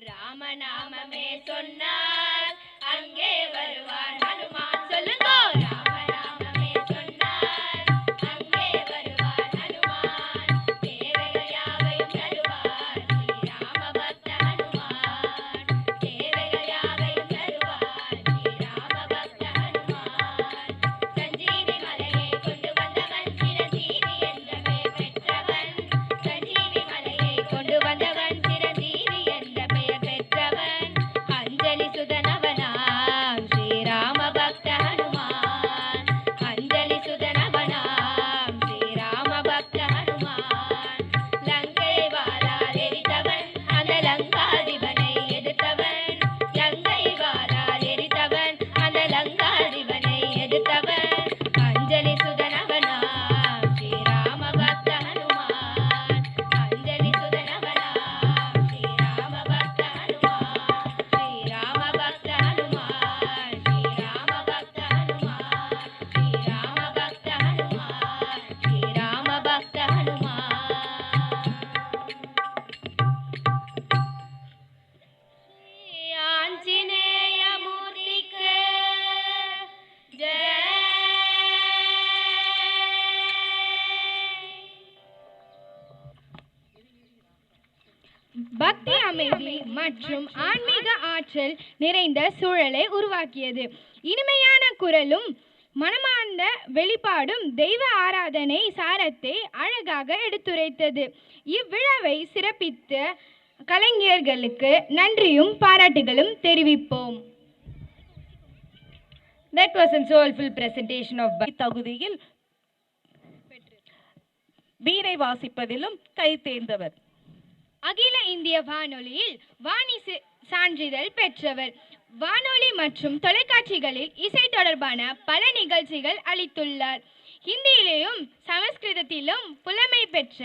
ராமநாமமே சொன்னால் அங்கே வருவான் ஹனுமான். சொல்லுங்க. ராமநாமமே சொன்னால் அங்கே வருவான் ஹனுமான். தேவைகள் யாவையும் தருவார் ஸ்ரீராம பக்த ஹனுமான். தேவைகள் யாவையும் தருவார் ஸ்ரீராம பக்த ஹனுமான். சஞ்சீவி மலையை கொண்டு வந்தவன் சிரஞ்சீவி என்ற பெயர் பெற்றவன். சஞ்சீவி மலையை கொண்டு வந்தவன் சிரஞ்சீவி என்ற பெயர் பெற்றவன். மற்றும் ஆன்மீக ஆற்றல் நிறைந்த சூழலை உருவாக்கியது. இனிமையான குரலும் மனமார்ந்த வெளிப்பாடும் தெய்வ ஆராதனை சாரத்தை அழகாக எடுத்துரைத்தது. இவ்விழாவை சிறப்பித்த கலைஞர்களுக்கு நன்றியும் பாராட்டுகளும் தெரிவிப்போம். That was a soulful presentation of தகுதியில் வீணை வாசிப்பதிலும் கை தேர்ந்தவர். அகில இந்திய வானொலியில் வாணி சான்றிதழ் பெற்றவர். வானொலி மற்றும் தொலைக்காட்சிகளில் இசை தொடர்பான பல நிகழ்ச்சிகள் அளித்துள்ளார். ஹிந்தியிலும் சமஸ்கிருதத்திலும் புலமை பெற்ற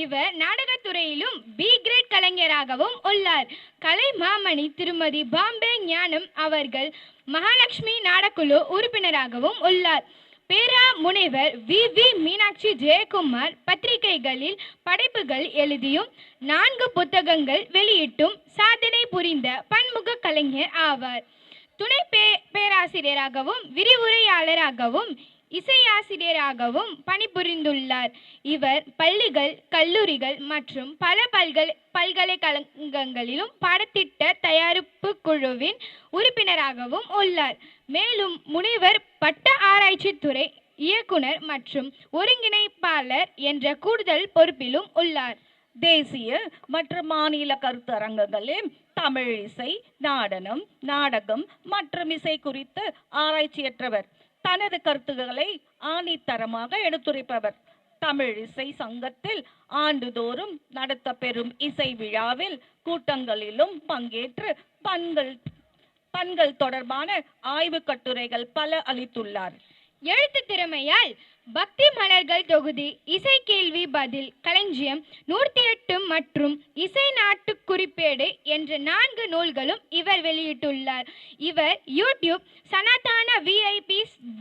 இவர் நாடகத்துறையிலும் பி கிரேட் கலைஞராகவும் உள்ளார். கலை மாமணி திருமதி பாம்பே ஞானம் அவர்கள் மகாலட்சுமி நாடக்குழு உறுப்பினராகவும் உள்ளார். பேரா முனைவர் வி மீனாட்சி ஜெயக்குமார் பத்திரிகைகளில் படைப்புகள் எழுதியும் 4 புத்தகங்கள் வெளியிட்டும் சாதனை புரிந்த பன்முக கலைஞர் ஆவார். துணை பேராசிரியராகவும் விரிவுரையாளராகவும் இசையாசிரியராகவும் பணிபுரிந்துள்ளார். இவர் பள்ளிகள், கல்லூரிகள் மற்றும் பல பல்கலைக்கழகங்களிலும் பாடத்திட்ட தயாரிப்பு குழுவின் உறுப்பினராகவும் உள்ளார். மேலும் முனைவர் பட்ட ஆராய்ச்சி துறை இயக்குனர் மற்றும் ஒருங்கிணைப்பாளர் என்ற கூடுதல் பொறுப்பிலும் உள்ளார். தேசிய மற்றும் மாநில கருத்தரங்குகளில் தமிழ் இசை, நாடகம் மற்றும் இசை குறித்து ஆராய்ச்சியற்றவர். தனது கருத்துக்களை ஆணித்தரமாக எடுத்துரைப்பவர். தமிழ் இசை சங்கத்தில் ஆண்டுதோறும் நடத்தப்பெறும் இசை விழாவில் கூட்டங்களிலும் பங்கேற்று பண்கள் தொடர்பான ஆய்வு கட்டுரைகள் பல அளித்துள்ளார். எழுத்து திறமையால் பக்தி மலர்கள் தொகுதி, இசை கேள்வி பதில் களஞ்சியம் 108 மற்றும் இசை நாட்டு குறிப்பேடு என்ற 4 நூல்களும் இவர் வெளியிட்டுள்ளார். இவர் யூடியூப் சனாதான VIP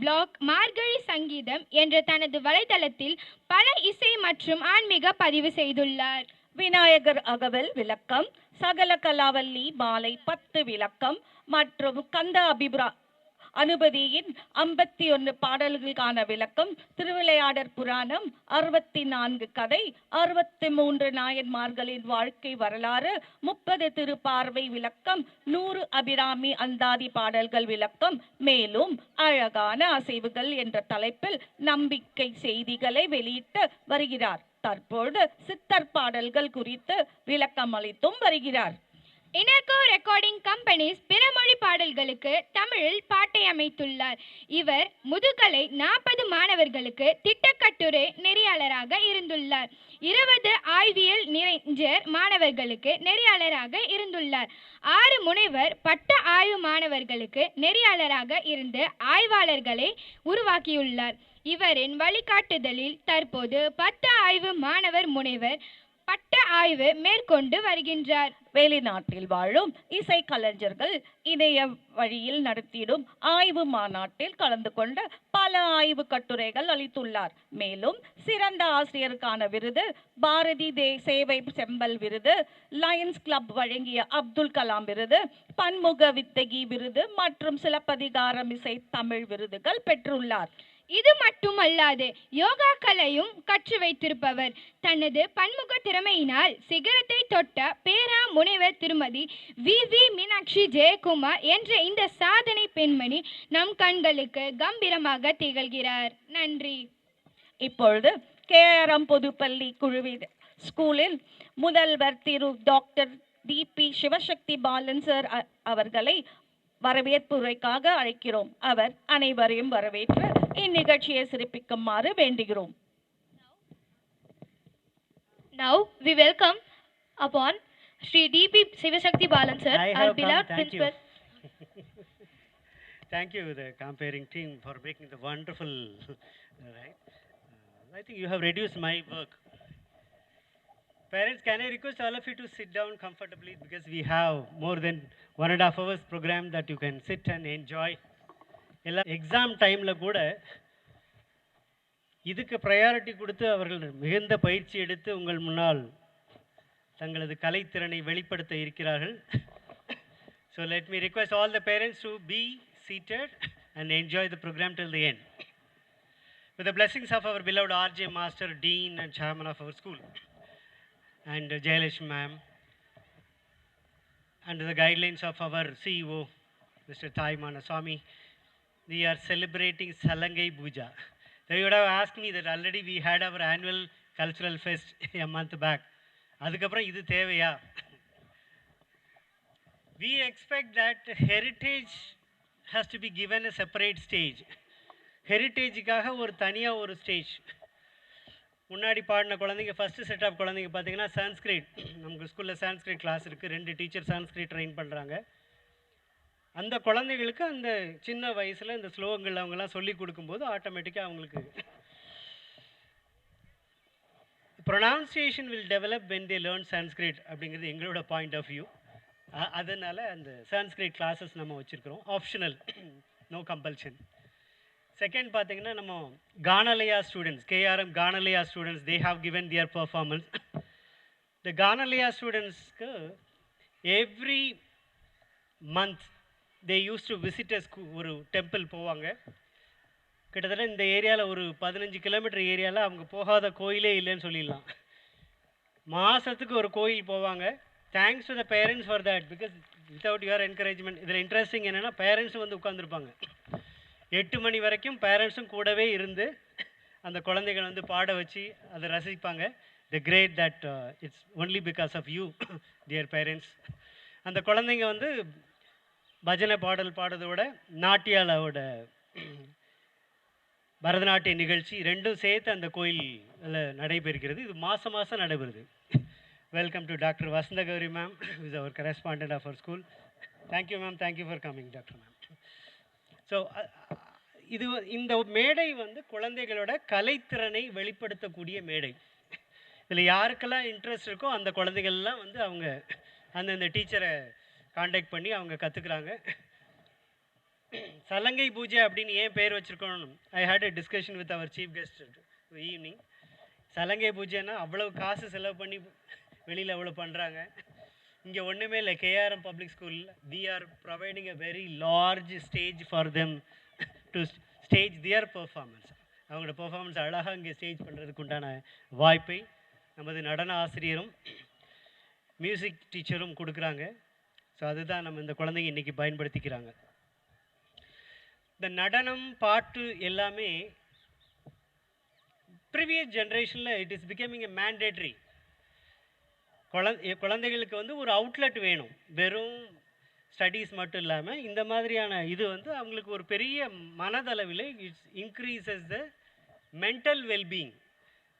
பிளாக் மார்கழி சங்கீதம் என்ற தனது வலைதளத்தில் பல இசை மற்றும் ஆன்மீக பதிவு செய்துள்ளார். விநாயகர் அகவல் விளக்கம், சகல கலாவல்லி மாலை 10 விளக்கம் மற்றும் கந்த அனுபதியின் 51 பாடல்களுக்கான விளக்கம், திருவிளையாடற் புராணம் 64 கதை, 63 நாயன்மார்களின் வாழ்க்கை வரலாறு, 30 திருப்பார்வை விளக்கம், 100 அபிராமி அந்தாதி பாடல்கள் விளக்கம், மேலும் அழகான அசைவுகள் என்ற தலைப்பில் நம்பிக்கை செய்திகளை வெளியிட்டு வருகிறார். தற்போது சித்தர் பாடல்கள் குறித்து விளக்கம் அளித்தும் வருகிறார். இனர்கோ ரெக்கார்டிங் கம்பெனிஸ் பிற மொழி பாடல்களுக்கு தமிழில் பாட்டை அமைத்துள்ளார். இவர் முதுகலை 40 மாணவர்களுக்கு திட்டக்கட்டுரை நெறியாளராக இருந்துள்ளார். 20 ஆய்வியல் நிறைஞர் மாணவர்களுக்கு நெறியாளராக இருந்துள்ளார். 6 முனைவர் பட்ட ஆய்வு மாணவர்களுக்கு நெறியாளராக இருந்து ஆய்வாளர்களை உருவாக்கியுள்ளார். இவரின் வழிகாட்டுதலில் தற்போது 10 ஆய்வு மாணவர் முனைவர் பட்ட ஆய்வு மேற்கொண்டு வருகின்றார். வெளிநாட்டில் வாழும் இசை கலைஞர்கள் இணைய வழியில் நடத்திடும் ஆய்வு மாநாட்டில் கலந்து கொண்டு பல ஆய்வு கட்டுரைகள் அளித்துள்ளார். மேலும் சிறந்த ஆசிரியருக்கான விருது, பாரதி சேவை செம்பல் விருது, லயன்ஸ் கிளப் வழங்கிய அப்துல் கலாம் விருது, பன்முக வித்தகி விருது மற்றும் சிலப்பதிகாரம் இசை தமிழ் விருதுகள் பெற்றுள்ளார். இது மட்டுமல்லாது யோகா கலையும் கற்று வைத்திருப்பவர். தனது பன்முக திறமையினால் சிகரத்தை தொட்ட பேரா முனைவர் திருமதி வி மீனாட்சி ஜெயக்குமார் என்ற இந்த சாதனை பெண்மணி நம் கண்களுக்கு கம்பீரமாக திகழ்கிறார். நன்றி. இப்பொழுது KRM பொதுப்பள்ளி குழுவின் ஸ்கூலில் முதல்வர் திரு doctor DP Sivasakthi Balan sir அவர்களை வரவேற்பு உரைக்காக அழைக்கிறோம். அவர் அனைவரையும் வரவேற்று இந்நிகழ்ச்சியை சிறப்பிக்குமாறு வேண்டுகிறோம். Now we welcome upon Sri DP Sivashakti Balan sir, our beloved principal. Thank you, the comparing team, for making the wonderful, right? I think you have reduced my work. Parents, can I request all of you to sit down comfortably, because we have more than 1.5 hours program that you can sit and enjoy. Exam டைமில் கூட இதுக்கு priority கொடுத்து அவர்கள் மிகுந்த பயிற்சி எடுத்து உங்கள் முன்னால் தங்களது கலைத்திறனை வெளிப்படுத்த இருக்கிறார்கள். So let me request all the parents to be seated and enjoy the program till the end. With the blessings of our beloved RJ Master, Dean and Chairman of our school, and Jayalakshmi ma'am, under the guidelines of our CEO, Mr. Thai Manaswamy, we are celebrating Salangai Puja. So you would have asked me that already we had our annual cultural fest a month back. அதுக்கப்புறம் இது தேவையா? We expect that heritage has to be given a separate stage. ஹெரிட்டேஜுக்காக ஒரு தனியாக ஒரு stage. முன்னாடி பாடின குழந்தைங்க first set of குழந்தைங்க பார்த்தீங்கன்னா சான்ஸ்கிரிட், நமக்கு ஸ்கூலில் சான்ஸ்கிரிட் கிளாஸ் இருக்குது, 2 டீச்சர் சான்ஸ்கிரிட் ட்ரெயின் பண்ணுறாங்க. அந்த குழந்தைகளுக்கு அந்த சின்ன வயசில் இந்த ஸ்லோகங்கள் அவங்கெல்லாம் சொல்லி கொடுக்கும்போது ஆட்டோமேட்டிக்காக அவங்களுக்கு pronunciation will develop when they learn Sanskrit அப்படிங்கிறது எங்களோட பாயிண்ட் ஆஃப் வியூ. அதனால் அந்த சான்ஸ்கிரிட் கிளாஸஸ் நம்ம வச்சுருக்கிறோம், ஆப்ஷனல், நோ கம்பல்ஷன். செகண்ட் பார்த்தீங்கன்னா நம்ம கானலயா ஸ்டூடெண்ட்ஸ், கேஆர்எம் கானலயா students, they have given their performance. இந்த கானலயா ஸ்டூடெண்ட்ஸ்க்கு every month they use to visit ஒரு டெம்பிள் போவாங்க. கிட்டத்தட்ட இந்த ஏரியாவில் ஒரு 15 கிலோமீட்டர் ஏரியாவில் அவங்க போகாத கோயிலே இல்லைன்னு சொல்லிடலாம். மாதத்துக்கு ஒரு கோயில் போவாங்க. Thanks to the parents for that, because without your encouragement. இதில் இன்ட்ரெஸ்டிங் என்னென்னா பேரண்ட்ஸும் வந்து உட்காந்துருப்பாங்க 8 மணி வரைக்கும். பேரண்ட்ஸும் கூடவே இருந்து அந்த குழந்தைகள் வந்து பாட வச்சு அதை ரசிப்பாங்க. The great that it's only because of you dear parents. அந்த குழந்தைங்க வந்து பஜனை பாடல் பாடுறதோட நாட்டியாலாவோட பரதநாட்டிய நிகழ்ச்சி ரெண்டும் சேர்த்து அந்த கோயிலில் நடைபெறுகிறது. இது மாதம் மாதம் நடைபெறுது. Welcome to doctor Vasantha Gowri ma'am, is our correspondent of our school. Thank you ma'am, thank you for coming doctor ma'am. So இது இந்த மேடை வந்து குழந்தைகளோட கலைத்திறனை வெளிப்படுத்தக்கூடிய மேடை. இதில் யாருக்கெல்லாம் இன்ட்ரெஸ்ட் இருக்கோ அந்த குழந்தைகள்லாம் வந்து அவங்க அந்தந்த டீச்சரை காண்டாக்ட் பண்ணி அவங்க கற்றுக்குறாங்க. சலங்கை பூஜை அப்படின்னு ஏன் பேர் வச்சுருக்கணும்? I hate a discussion with our chief guest evening. சலங்கை பூஜைன்னா அவ்வளோ காசு செலவு பண்ணி வெளியில் அவ்வளோ பண்ணுறாங்க. இங்கே ஒன்றுமே இல்லை. KRM public school we are providing a very large stage for them to stage their performance. அவங்களோட பெர்ஃபார்மன்ஸ் அழகாக இங்கே ஸ்டேஜ் பண்ணுறதுக்கு உண்டான வாய்ப்பை நமது நடன ஆசிரியரும் மியூசிக் டீச்சரும் கொடுக்குறாங்க. ஸோ அதுதான் நம்ம இந்த குழந்தைங்க இன்றைக்கி பயன்படுத்திக்கிறாங்க. இந்த நடனம் பாட்டு எல்லாமே ப்ரீவியஸ் ஜென்ரேஷனில் it is becoming a mandatory. குழந்தைகளுக்கு வந்து ஒரு அவுட்லெட் வேணும். வெறும் ஸ்டடீஸ் மட்டும் இல்லாமல் இந்த மாதிரியான இது வந்து அவங்களுக்கு ஒரு பெரிய மனதளவில் it's increases the mental wellbeing.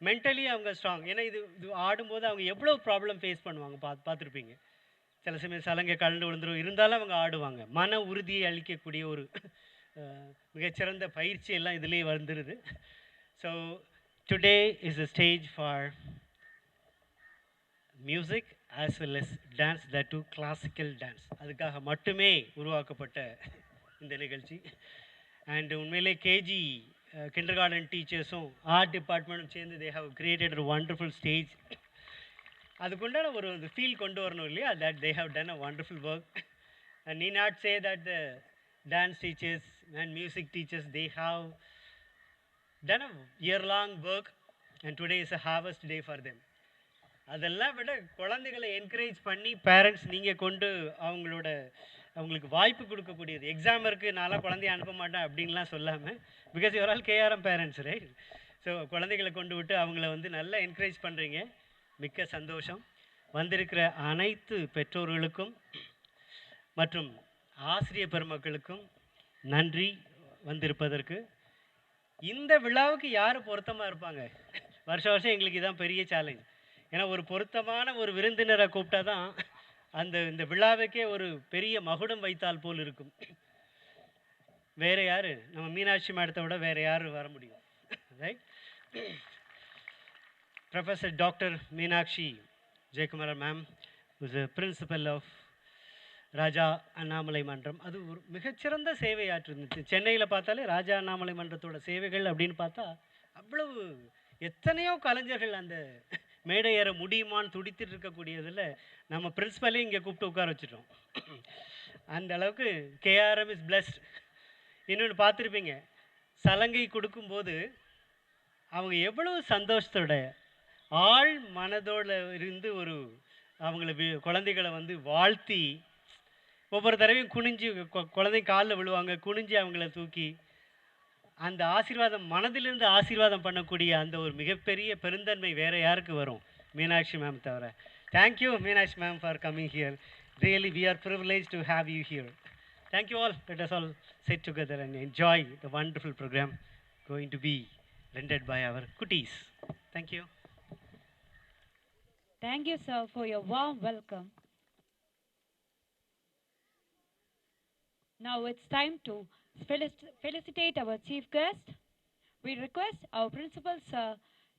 Mentally அவங்க ஸ்ட்ராங். ஏன்னா இது ஆடும்போது அவங்க எவ்வளோ ப்ராப்ளம் ஃபேஸ் பண்ணுவாங்க பார்த்துருப்பீங்க. சில சமயம் சலங்கை கலந்து விழுந்துடும், இருந்தாலும் அவங்க ஆடுவாங்க. மன உறுதியை அளிக்கக்கூடிய ஒரு மிகச்சிறந்த பயிற்சி எல்லாம் இதிலே வந்துடுது. So today is a stage for music as well as dance, that to classical dance. அதுக்காக மட்டுமே உருவாக்கப்பட்ட இந்த நிகழ்ச்சி. அண்ட் உண்மையிலே கேஜி கிண்டர் கார்டன் டீச்சர்ஸும் ஆர்ட் டிபார்ட்மெண்ட்டும் சேர்ந்து they have created a wonderful stage. அதுக்குண்டான ஒரு ஃபீல் கொண்டு வரணும் இல்லையா? That they have done a wonderful work. And need not say that the dance teachers and music teachers, they have done a year-long work and today is a harvest day for them. அதெல்லாம் விட குழந்தைகளை encourage பண்ணி parents நீங்கள் கொண்டு அவங்களுக்கு வாய்ப்பு கொடுக்கக்கூடியது. Exam இருக்குது, நான்லாம் குழந்தைய அனுப்ப மாட்டேன் அப்படின்லாம் சொல்லாமல், because your all KRM parents right. So குழந்தைகளை கொண்டு விட்டு அவங்கள வந்து நல்லா என்கரேஜ் பண்ணுறீங்க. மிக்க சந்தோஷம். வந்திருக்கிற அனைத்து பெற்றோர்களுக்கும் மற்றும் ஆசிரிய பெருமக்களுக்கும் நன்றி வந்திருப்பதற்கு. இந்த விழாவுக்கு யார் பொருத்தமாக இருப்பாங்க? வருஷம் எங்களுக்கு இதான் பெரிய சேலஞ்ச். ஏன்னா ஒரு பொருத்தமான ஒரு விருந்தினரை கூப்பிட்டா தான் இந்த விழாவுக்கே ஒரு பெரிய மகுடம் வைத்தால் போல் இருக்கும். வேறு யார்? நம்ம மீனாட்சி மேடத்தை விட வேறு யார் வர முடியும்? Right. Professor doctor Meenakshi Jayakumar ma'am is a principal of Raja Annamalai Mandram. அது ஒரு மிகச்சிறந்த சேவை ஆற்றிருந்துச்சு. சென்னையில் பார்த்தாலே ராஜா அண்ணாமலை மன்றத்தோட சேவைகள் அப்படின்னு பார்த்தா அவ்வளவு எத்தனையோ கலைஞர்கள் அந்த மேடை ஏற முடியுமான்னு துடித்துட்டு இருக்கக்கூடியதில் நம்ம பிரின்ஸிபலையும் இங்கே கூப்பிட்டு உட்கார வச்சுட்டோம். அந்த அளவுக்கு கேஆர்எம் இஸ் பிளஸ்ட். இன்னொன்று பார்த்துருப்பீங்க, சலங்கை கொடுக்கும்போது அவங்க எவ்வளவு சந்தோஷத்தோட ஆள் மனதோடு இருந்து ஒரு அவங்கள குழந்தைகளை வந்து வாழ்த்தி ஒவ்வொரு தடவையும் குனிஞ்சு குழந்தைங்க காலில் விழுவாங்க, குனிஞ்சு அவங்கள தூக்கி அந்த ஆசீர்வாதம் மனதிலிருந்து ஆசீர்வாதம் பண்ணக்கூடிய அந்த ஒரு மிகப்பெரிய பெருந்தன்மை வேற யாருக்கு வரும்? மீனாட்சி மேம் தவிர. Thank you Meenakshi ma'am for coming here. Really we are privilege to have you here. Thank you all. Let us all sit together and enjoy the wonderful program going to be rendered by our cuties. Thank you. Thank you, sir, for your warm welcome. Now it's time to felicitate our chief guest. We request our principal, sir,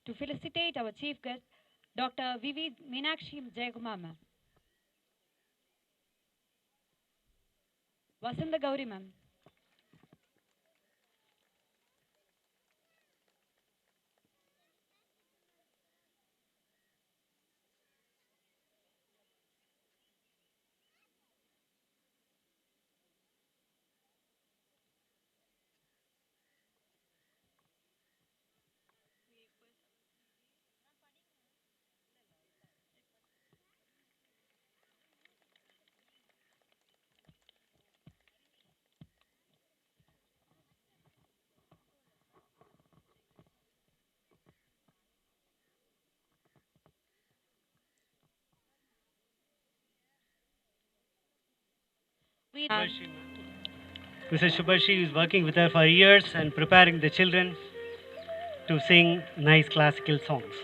to felicitate our chief guest, Dr. V.V. Meenakshi Jayakumar ma'am. Vasanta Gauri ma'am. Mrs. Subhashi is working with her for years and preparing the children to sing nice classical songs.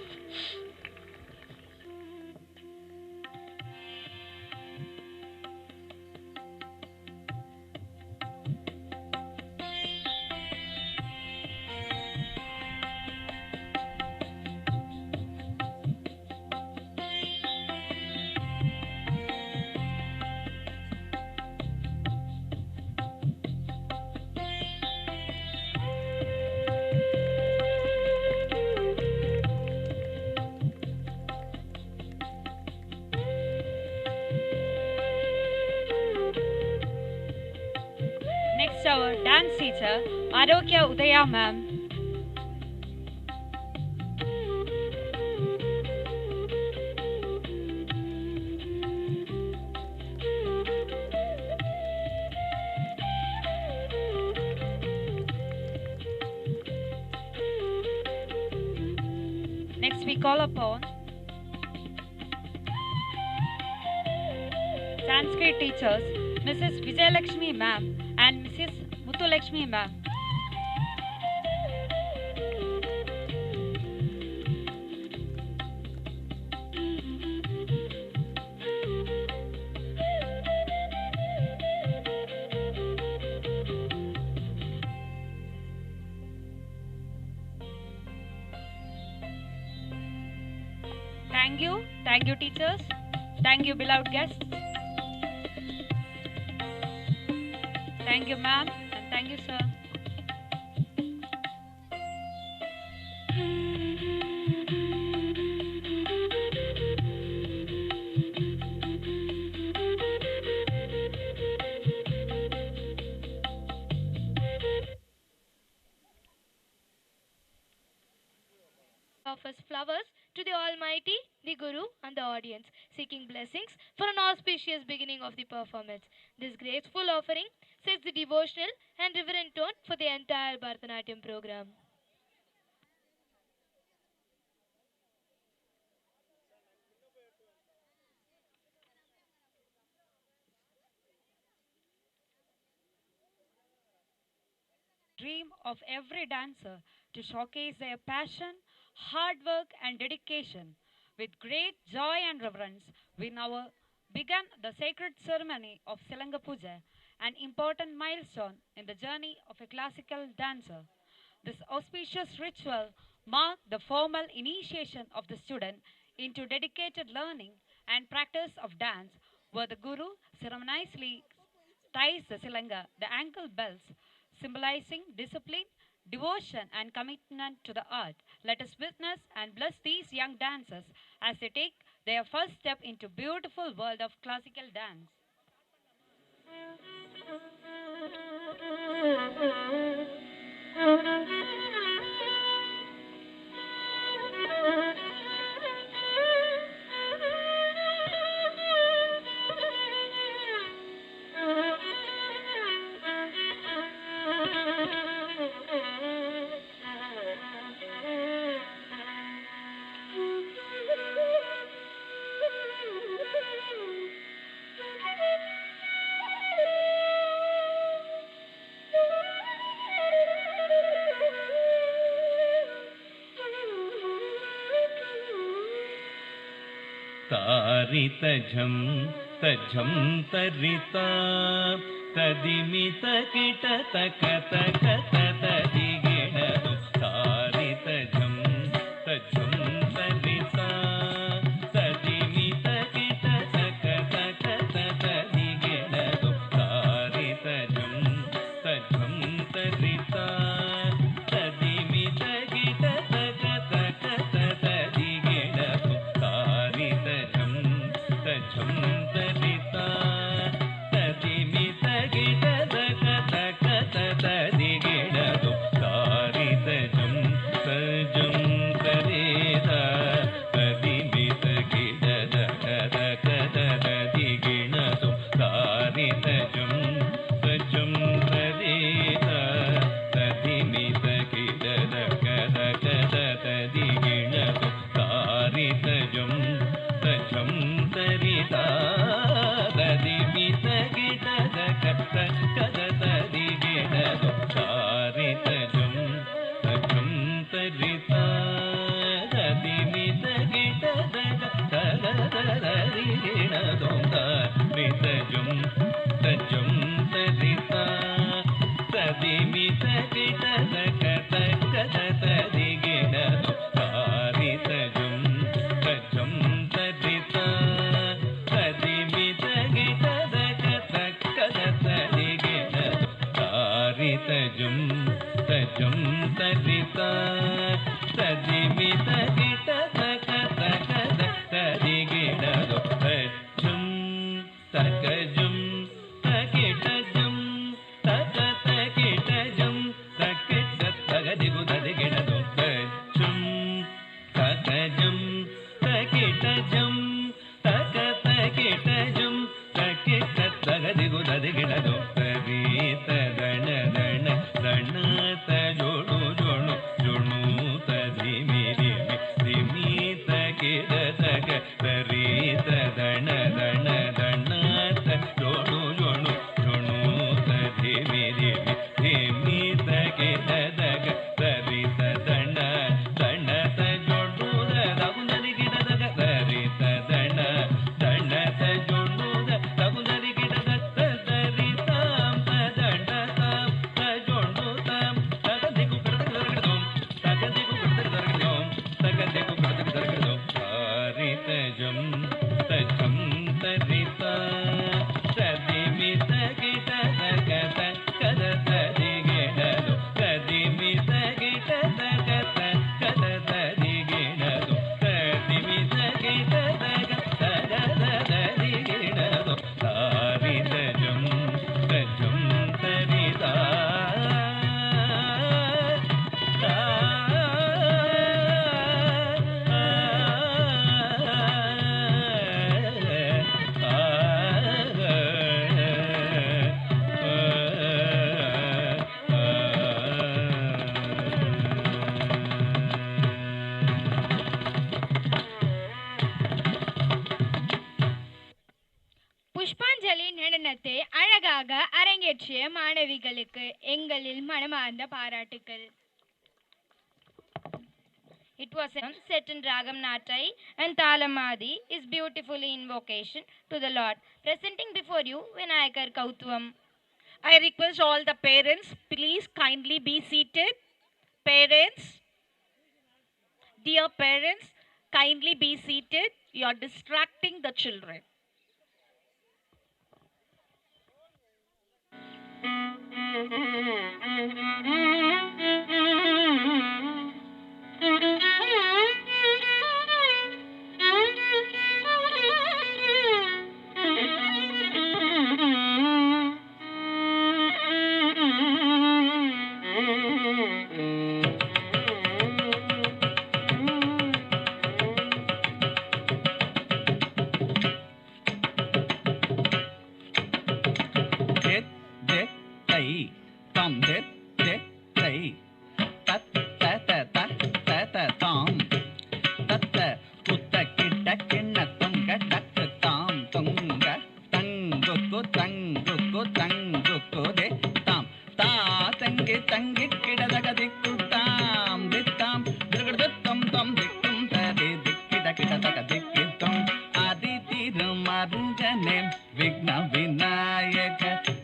Next, our dance teacher, Arogya Udaya ma'am. Next, we call upon Sanskrit teachers, Mrs. Vijayalakshmi ma'am and Mrs. Muthulakshmi ma'am. Thank you teachers, thank you beloved guests, thank you ma'am and thank you sir. Offers flowers to the Almighty, the Guru, and the audience, seeking blessings for an auspicious beginning of the performance. This graceful offering sets the devotional and reverent tone for the entire Bharatanatyam program. Dream of every dancer to showcase their passion, hard work, and dedication. With great joy and reverence, we now begin the sacred ceremony of Silanga Puja, an important milestone in the journey of a classical dancer. This auspicious ritual marks the formal initiation of the student into dedicated learning and practice of dance, where the Guru ceremoniously ties the Silanga, the ankle bells, symbolizing discipline, devotion, and commitment to the art. Let us witness and bless these young dancers as they take their first step into beautiful world of classical dance. तारितझं तझं तरिता तदिमित किट तक तक तदिगिणदु तारितझं तझं तरिता तदिमित किट तक तक तदिगिणदु तारितझं तझं तरिता तदिमित किट तक तक तदिगिणदु तारितझं तझं तरिता तदिमित किट तक तक तदिगिणदु तारितझं तझं तरिता तदिमित किट तक तक तदिगिणदु तारितझं तझं तरिता तदिमित किट तक तक तदिगिणदु तारितझं तझं तरिता तदिमित किट तक तक तदिगिणदु तारितझं तझं तरिता तदिमित किट तक तक तदिगिणदु तारितझं तझं तरिता तदिमित किट तक तक तदिगिणदु तारितझं तझं तरिता तदिमित किट तक तक तदिगिणदु तारितझं तझं तरिता तदिमित किट तक तक तदिगिणदु तझं तकजं तकिटजं तक तकिटजं तकिट तगदिगु तदिगिणदु तझं तकजं तकिटजं तक तकिटजं तकिट तगदिगु तदिगिणदु तरित दण दण दण तजोणु जोणु जोणु तदिमिरि दिमि तकिट तक तरित दण दण दण तजोणु जोणु जोणु तदिमिरि दिमि तकिट तक तरित दण दण तजोणु तगुनदिगिट तक तरित दण दण तजोणु तगुनदिगिट तक तरितां तदण्डतां तजोणु तां तगदिगु तगदिगु तगदिगु तगदिगु तारितझं तझं तरिता तदिमित किट तक तक तदिगिणदु तदिमित किट तक तक तदिगिणदु तदिमित किट तक तक तदिगिणदु तारितझं तझं तरिता புஷ்பாஞ்சலி நடனத்தை அழகாக அரங்கேற்றிய மாணவிகளுக்கு எங்களில் மனமார்ந்த பாராட்டுக்கள். It was set in Ragam Natai and Talamadi is beautifully invocation to the Lord. Presenting before you Vinayakar Kautvam. I request all the parents, please kindly be seated. Parents, dear parents, kindly be seated. You are distracting the children.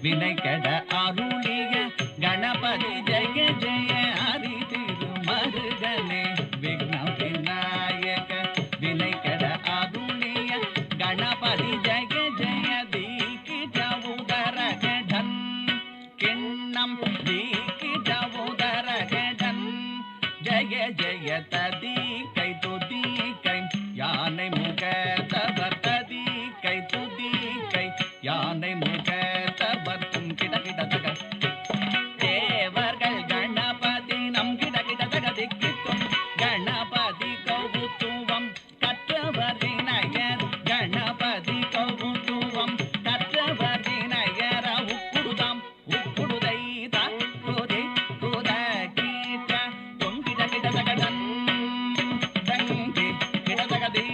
வினை கெட அருளிய கணபதி ஜெய ஜெய ஹரி திருமருகனே விக்ன விநாயக வினை கெட அருளிய கணபதி ஜெய ஜெய தீக்கிட உதரகடன் கிண்ணம் தீக்கிட உதரகடன் ஜெய ஜெய ததி கை துதி கை யானை முக தவர் ததி கை துதி கை யானை முக தவர்க்கும் கிட கிட தக தேவர்கள் கணபதி நம் கிட கிட தக திக்கித்தும் கணபதி கௌதுவம் கற்றவர் விநாயகர் கணபதி கௌதுவம் கற்றவர் விநாயகர உக்குடுதாம் உக்குடுதை தக்குதை குத கீட்ட தொம் கிட கிட தகடன் தங்கி கிட தகதி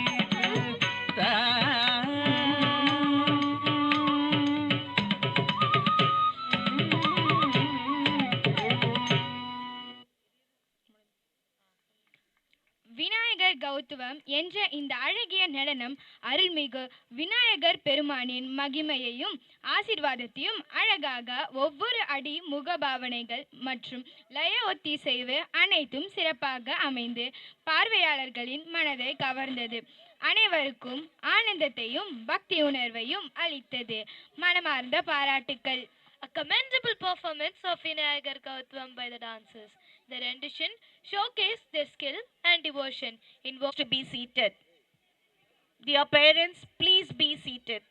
விநாயகர் கௌதுவம் என்ற இந்த அழகிய நடனம் அருள்மிகு விநாயகர் பெருமானின் மகிமையையும் ஆசீர்வாதத்தையும் அழகாக ஒவ்வொரு அடி முகபாவனைகள் மற்றும் லய ஒத்திசைவு அனைத்தும் சிறப்பாக அமைந்து பார்வையாளர்களின் மனதை கவர்ந்தது. அனைவருக்கும் ஆனந்தத்தையும் பக்தி உணர்வையும் அளித்தது. மனமார்ந்த பாராட்டுக்கள். A commendable performance of Vinayagar Kautvam by the dancers. Their rendition showcased their skill and devotion in To be seated. Dear parents, please be seated.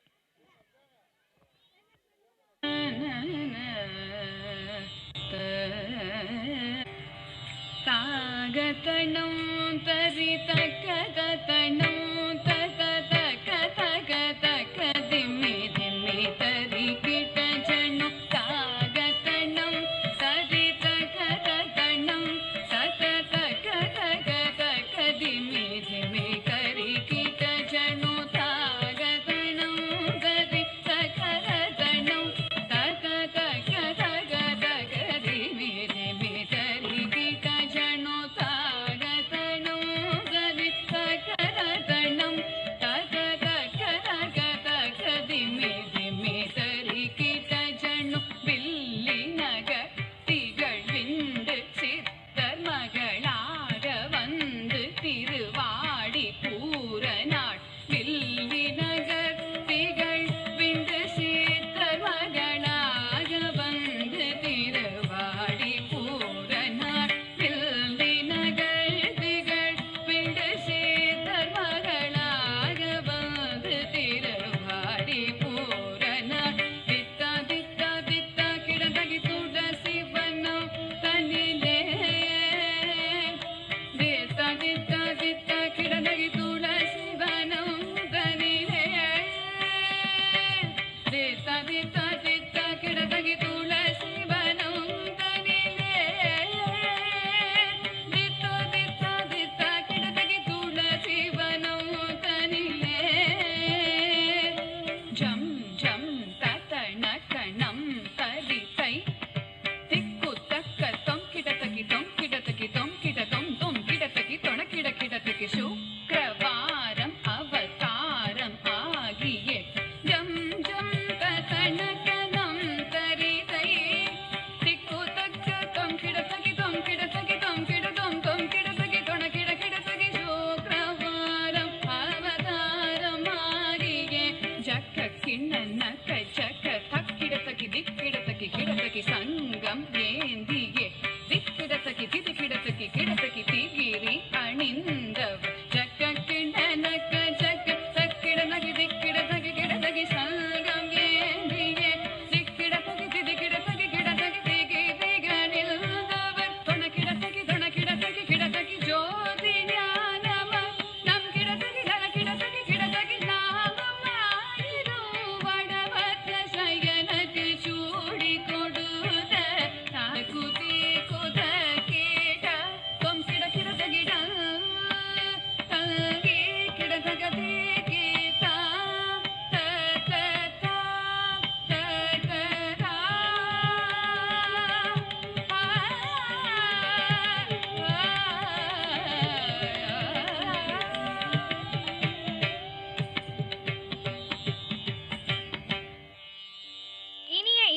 தாகதனம் தரித கததனம் தத தக தக தக திம்மி திம்மி தரி கிட்ட ஜனு தாகதனம் தரித கததனம் தத தக தக தக திம்மி திம்மி கரி கிட்ட ஜனு தாகதனம்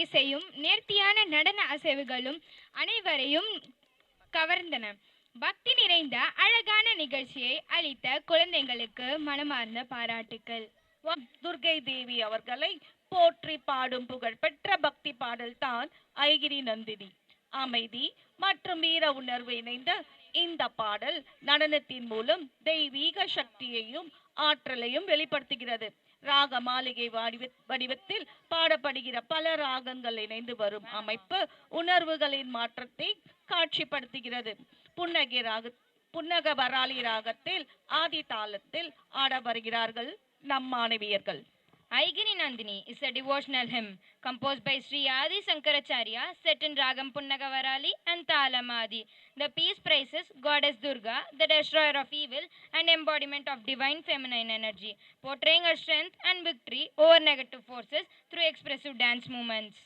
இசையும் நேர்த்தியான நடன அசைவுகளும் அனைவரையும் கவர்ந்தன. பக்தி நிறைந்த அழகான நிகழ்ச்சியை அளித்த குழந்தைகளுக்கு மனமார்ந்த பாராட்டுக்கள். துர்க்கை தேவி அவர்களை போற்றி பாடும் புகழ்பெற்ற பக்தி பாடல் தான் ஐகிரி நந்தினி. அமைதி மற்றும் வீர உணர்வு இணைந்த இந்த பாடல் நடனத்தின் மூலம் தெய்வீக சக்தியையும் ஆற்றலையும் வெளிப்படுத்துகிறது. ராக மாளிகை வடிவத்தில் பாடப்படுகிற பல ராகங்கள் இணைந்து வரும் அமைப்பு உணர்வுகளின் மாற்றத்தை காட்சிப்படுத்துகிறது. புன்னக வராளி ராகத்தில் ஆதி தாளத்தில் ஆட வருகிறார்கள் நம் மாணவியர்கள். Aigiri Nandini is a devotional hymn composed by Sri Adi Sankaracharya, set in Ragam Punnagavarali and Talamadi. The piece praises Goddess Durga, the destroyer of evil and embodiment of divine feminine energy, portraying her strength and victory over negative forces through expressive dance movements.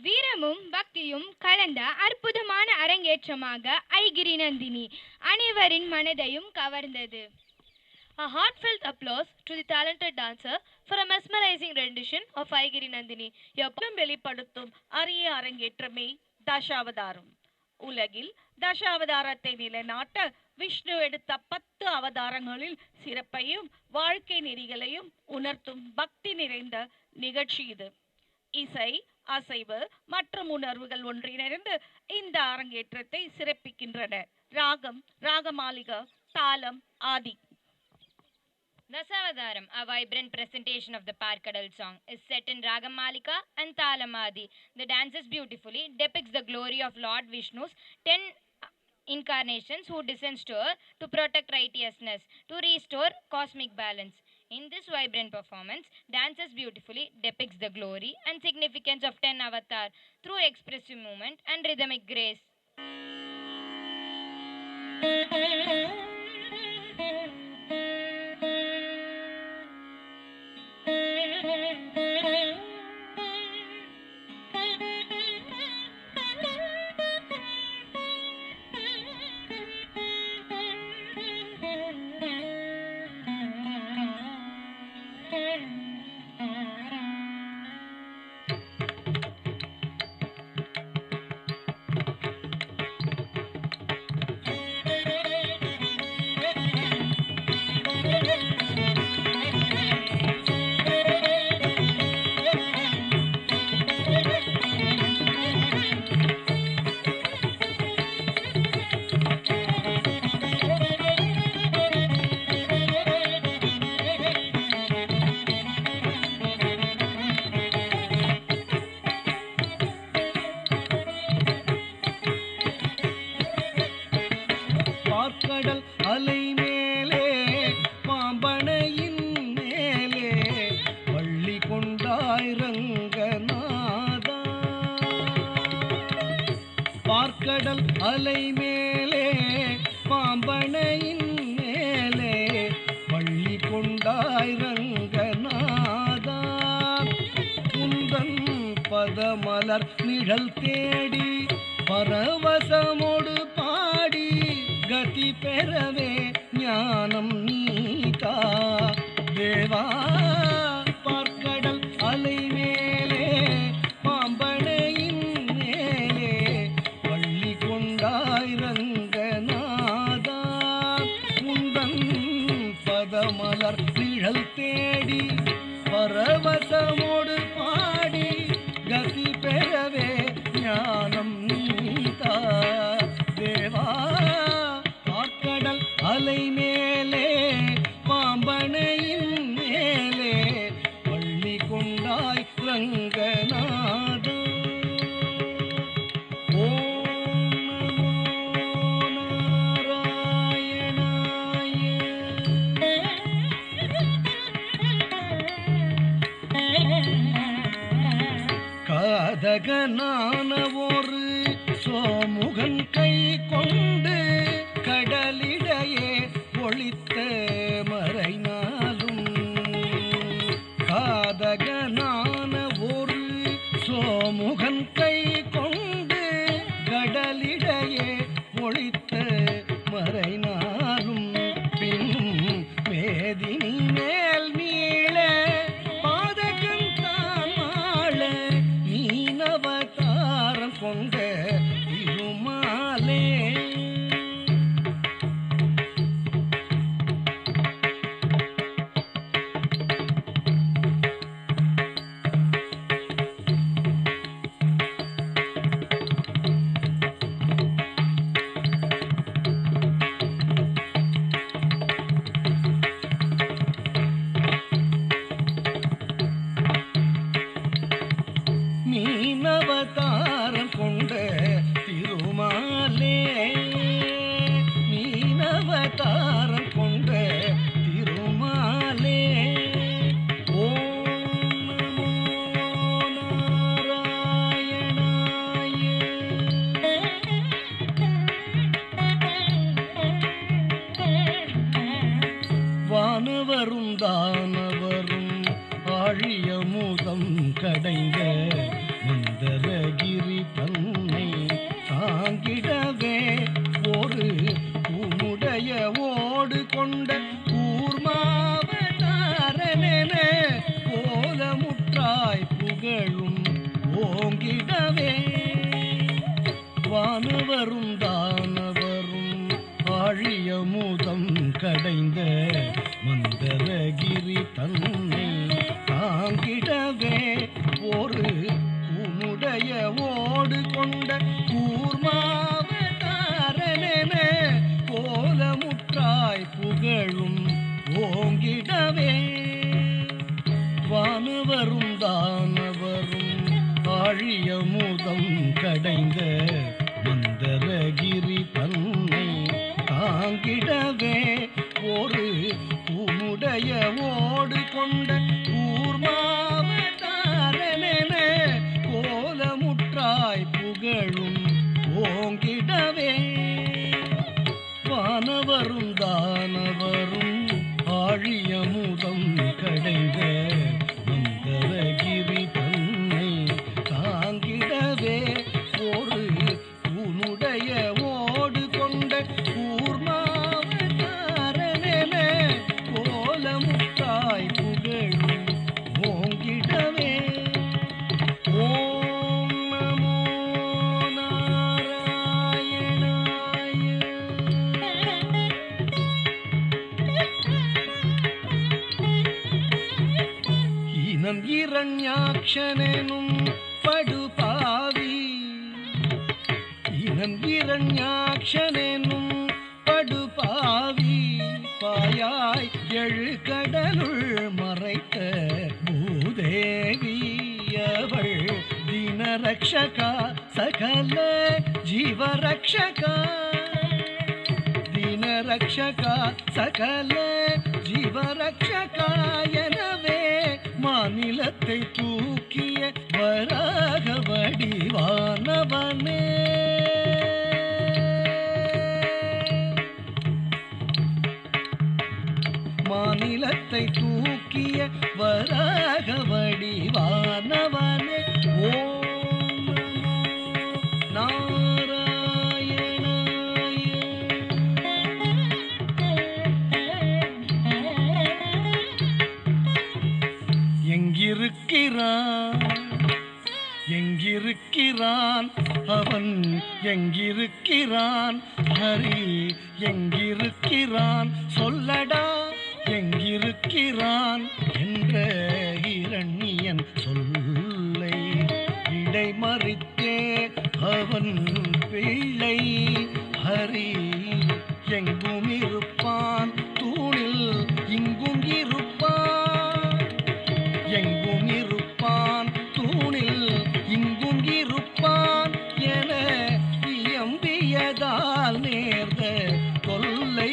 வீரமும் பக்தியும் கலந்த அற்புதமான அரங்கேற்றமாக ஐகிரி நந்தினி அனைவரின் மனதையும் கவர்ந்தது. A heartfelt applause to the talented dancer for a mesmerizing rendition of Aigiri Nandini. வெளிப்படுத்தும் அரிய அரங்கேற்றமே தசாவதாரம். உலகில் தசாவதாரத்தை நிலைநாட்ட விஷ்ணு எடுத்த 10 அவதாரங்களில் சிறப்பையும் வாழ்க்கை நெறிகளையும் உணர்த்தும் பக்தி நிறைந்த நிகழ்ச்சி இது. இசை, அசைவு மற்றும் உணர்வுகள் ஒன்றிணைந்து இந்த அரங்கேற்றத்தை சிறப்பிக்கின்றன. ராகம், ராகமாலிகா, தாளம், ஆதி. Dasavadaram, a vibrant presentation of the Parkadal song, is set in Ragamalika and Talamadi. The dances beautifully depicts the glory of Lord Vishnu's 10 incarnations who descends to earth to protect righteousness, to restore cosmic balance. In this vibrant performance, dances beautifully depicts the glory and significance of 10 avatar through expressive movement and rhythmic grace. அலை மேலே பாம்பனையின் மேலே பள்ளி கொண்டாய் ரங்கநாதா உந்தன் பதமலர் நிழல் தேடி பரவசமோடு பாடி கதி பெறவே ஞானம் நீதா தேவா பார்க்கடல் அலை மேலே பாம்பனையின் மேலே பள்ளி கொண்டாய் ரங்கநாதா உந்தன் பதமலர் நிழல் தேடி பரவசமோடு பாடி கதி பெறவே ஞானம் நீதா தேவா பார்க்கடல் அலை மேலே பாம்பனையின் மேலே பள்ளி கொண்டாய் ரங்கநாதா ஓம் நமோ காதகனான ஒரு சோமுகன் கை கொண்டு கடலிடையே ஒளித்த மறைநாளும் காதகனான ஒரு சோமுகன் கை கொண்டு கடலிடையே ஒளித்த மறைநாளும் பின்னும் மேதினி மேல் நீள பாதகன் தான் மாள நீனவதாரம் கொண்ட திருமாலே மீனவதாரம் கொண்ட திருமாலே மீனவதாரம் கொண்ட திருமாலே ஓம் நமோ நாராயணாய வானவரும் தானவரும் ஆழிய மூதம் கடைந்த மந்தரகிரி தன்னை தாங்கிடவே ஒரு பூமுடைய ஓடு கொண்ட கூர்மாவதாரனென கோலமுற்றாய் புகழும் ஓங்கிடவே வானவரும் தானவரும் ஆழிய மூதம் கடைந்த மந்தரகிரி தன்னை தாங்கிடவே ஒரு கூமுடைய ஓடு கொண்ட கூர்மாவதாரனென கோலமுற்றாய் புகழும் ஓங்கிடவே வானவரும் தானவரும் ஆழிய மூதம் கடைந்த மந்தரகிரி தன்னை தாங்கிடவே ஒரு கூமுடைய ஓடு கொண்ட கூர்மாவதாரனென கோலமுற்றாய் புகழும் ஓங்கிடவே வானவரும் தானவரும் ஆழிய முதம் கடைந்த மந்தரகிரி தன்னை தாங்கிடவே ஒரு உன்னுடைய ஓடு கொண்ட கூர்மாவதாரனென கோலமுற்றாய் புகழும் ஓங்கிடவே ஓம் நமோ நாராயணாய ஈனம் இரண்யாக்ஷனும் படுபாவி ஈனம் இரண்யாக்ஷனும் படுபாவி பாயாய் எழு கடலுள் மறைத்த பூதேவி அவள் தினரக்ஷகா சகல ஜீவரக்ஷகா தினரக்ஷகா சகல ஜீவரக்ஷகா எனவே மாநிலத்தை தூக்கிய வராக வடிவானவனே மாநிலத்தை தூக்கிய வராக வடிவானவனே ஓம் நமோ நாராயணாய. எங்கிருக்கிறான் அவன் எங்கிருக்கிறான் ஹரி எங்கிருக்கிறான் சொல்லடா எங்கிருக்கிறான் என்ற இரண்யன் சொல்லை இடைமறித்தே அவன் பிள்ளை ஹரி எங்கும் இருப்பான் தூணில் இங்கும் இருப்பான் எங்கும் இருப்பான் தூணில் இங்கும் இருப்பான் என இயம்பியதால் நேர்ந்த கொல்லை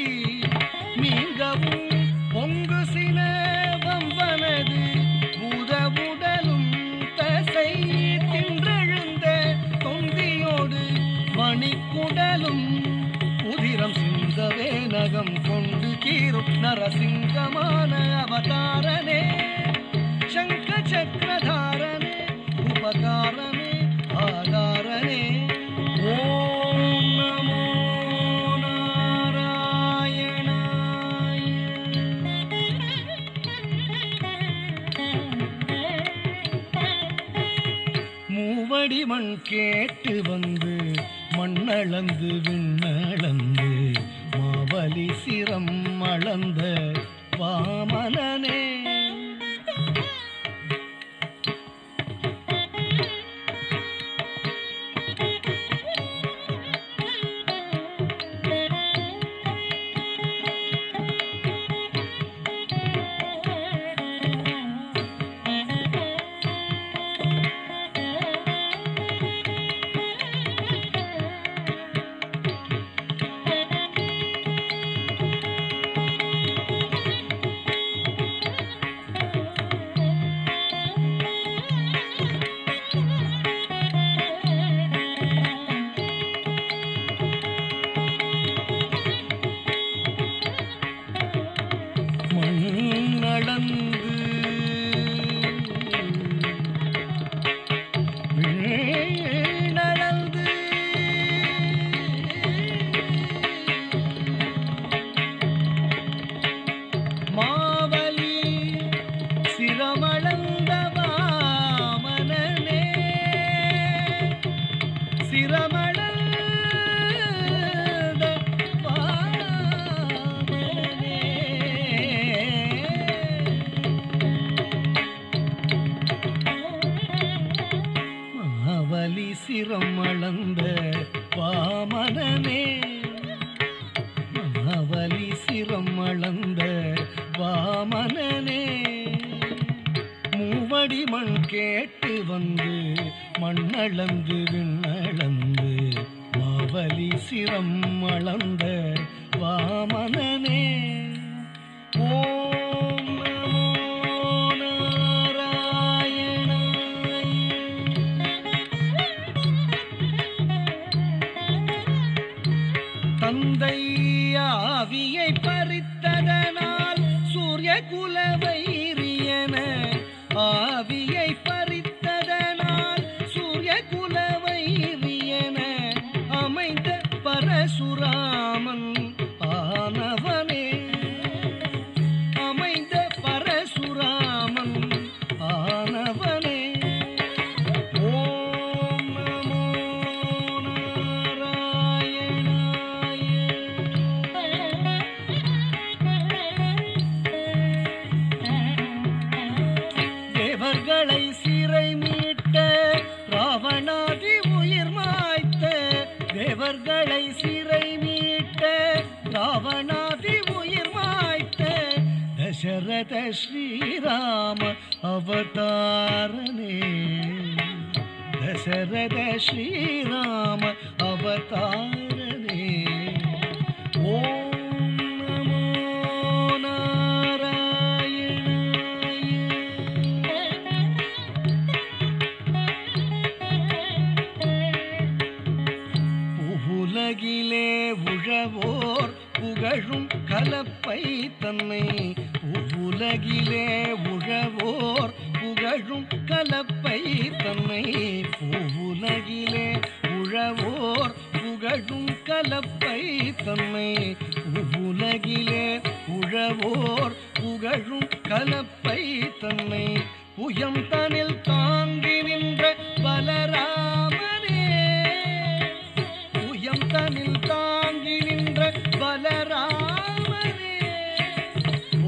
நீங்கவும் பொங்கு சில வம்பனது பூதவுடலும் தசை தின்றெழுந்த தொந்தியோடு மணிக்குடலும் உதிரம் சிந்தவே நகம் கொண்டு கீரும் நரசிங்கமான அவதாரனே சங்க சக்கரதாரனே உபகாரனே ஆதாரனே ஓம் நமோ நாராயணாய. மூவடி மண் கேட்டு வந்து மண்ணளந்து விண்ணளந்து மாவலி சிரம் அளந்த வாமனனே சிரம் அளந்த வாமனனே மகாவலி சிரம் அளந்த வாமனனே மூவடி மண் கேட்டு வந்து மண்ணளந்து விண்ணளந்து மாவலி சிரம் அளந்த வாமனனே ஓம் நமோ தந்தை ஆவியை பறித்ததனால் சூரிய குலவைரியன ஆவியை பறித்ததனால் சூரிய குலவைரியன அமைந்த பரசுராமன் ஆனவனே அமைந்த பரசுராமன் ஆனவனே ஓம் நமோ தேவர்களை சிறை மீட்ட ராவணாதி உயிர் மாய்த்த தேவர்களை சிறை மீட்ட ராவணாதி உயிர் மாய்த்த தசரத ஸ்ரீராம அவதாரனே தசரத ஸ்ரீராம அவதாரனே ஓம் நமோ உலகிலே உழவோர் புகழும் கலப்பை தன்னை பூவுலகிலே உழவோர் புகழும் கலப்பை தன்னை பூவுலகிலே உழவோர் புகழும் கலப்பை தன்னை பூவுலகிலே உழவோர் புகழும் கலப்பை தன்னை புயம் தனில் தாங்கி நின்ற பலராமனே புயம் தனில் தாங்கி நின்ற பலராமனே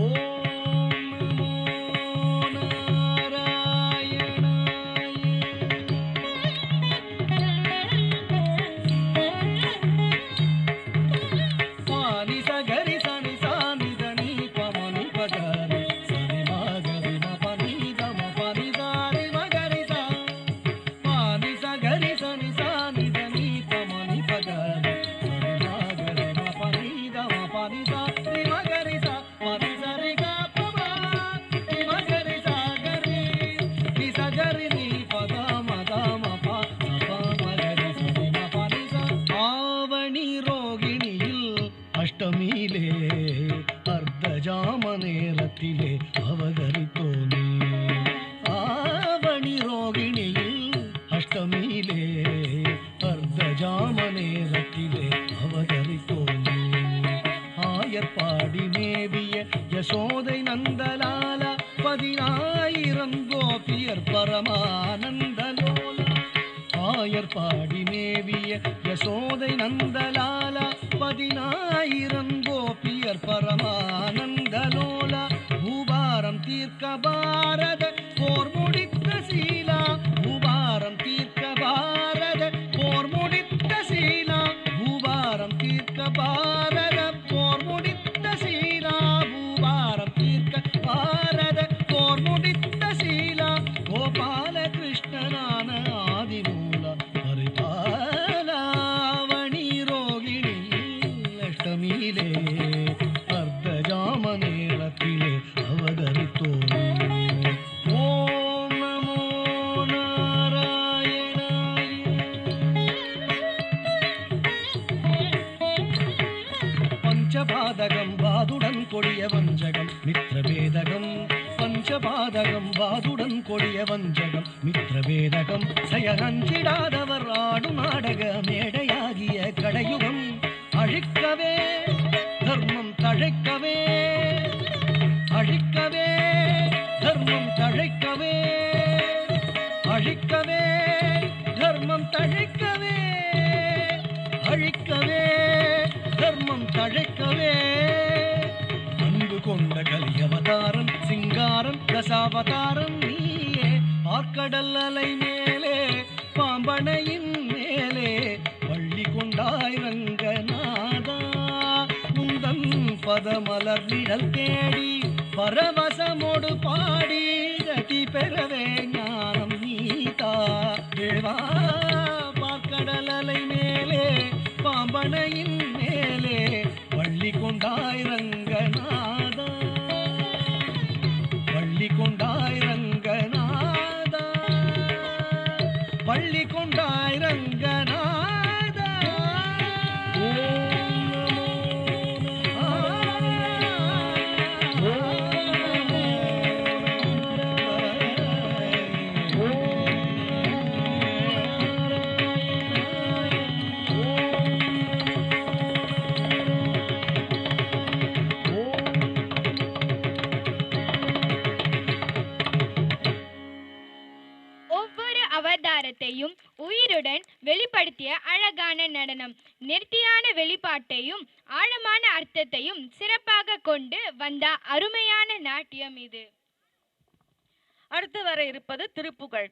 ஓம் நமோ நாராயணாய பானி சகரி சனி சானி தனி பமனி பகரி சனி மகரி மபனி தம பனி சாரி மகரி சா பானி சகரி சனி சானி தனி பமனி பகரி சனி மகரி மபனி தம பனி சாரி மகரி சா பனி சரி க பமா தி மகரி சாகரி தி சகரி நீ பத மத மப மப மகரி சரி மபனி சா ஆவணி ரோகிணியில் அஷ்டமியிலே அர்த்தஜாம நேரத்திலே அவதரித்தோனே ஆவணி ரோகிணியில் அஷ்டமியிலே அர்த்தஜாம நேரத்திலே அவதரித்தோனே ஆயர்பாடி மேவிய யசோதை நந்தலால 10,000 கோபியர் பரமானந்தலோல ஆயர்பாடி மேவிய யசோதை நந்தலால 10,000 கோபியர் பரமானந்தலோல பூபாரம் தீர்க்க பாரத போர் முடித்த சீலா பூபாரம் தீர்க்க பாரத போர் முடித்த சீலா பூபாரம் தீர்க்க பாரத போர் முடித்த சீலா பூபாரம் தீர்க்க பாரத போர் முடித்த சீலா கோபால கிருஷ்ணனான ஆதிமூல பரிபாலாவணி ரோகிணியில் அஷ்டமியிலே அர்த்தஜாம நேரத்திலே அவதரித்தோனே ஓம் நமோ நாராயணாய பஞ்சபாதகம் வாதுடன் கொடிய வஞ்சகம் மித்ரபேதகம் பஞ்சபாதகம் வாதுடன் கொடிய வஞ்சகம் மித்ரபேதகம் செயலஞ்சிடாதவர் ஆடும் நாடக மேடையாகிய கடையுகம் அழிக்கவே தர்மம் தழைக்கவே அழிக்கவே தர்மம் தழைக்கவே அழிக்கவே தர்மம் தழைக்கவே அழிக்கவே தர்மம் தழைக்கவே அன்பு கொண்ட கலியவதாரன் சிங்காரன் தசாவதாரன் நீயே பார்க்கடல் அலை மேலே பாம்பனையின் மேலே பள்ளி கொண்டாய் ரங்கநாதா முந்தன் பதமலர் நிழல் தேடி பரவசமோடு பாடி கதி பெறவே ஞானம் நீதா தேவா பார்க்கடல் அலை மேலே பாம்பனையின் மேலே பள்ளி கொண்டாய் ரங்கநாதா பள்ளி கொண்டாய் ரங்கநாதா பள்ளி கொண்டாய் ரங்கநாதா ஓம் ஒவ்வொரு அவதாரத்தையும் உயிருடன் வெளிப்படுத்திய அழகான நடனம் நேர்த்தியான வெளிப்பாட்டையும் ஆழமான அர்த்தத்தையும் சிறப்பாக கொண்டு வந்த அருமையான நாட்டியம் இது. அடுத்து வர இருப்பது திருப்புகழ்.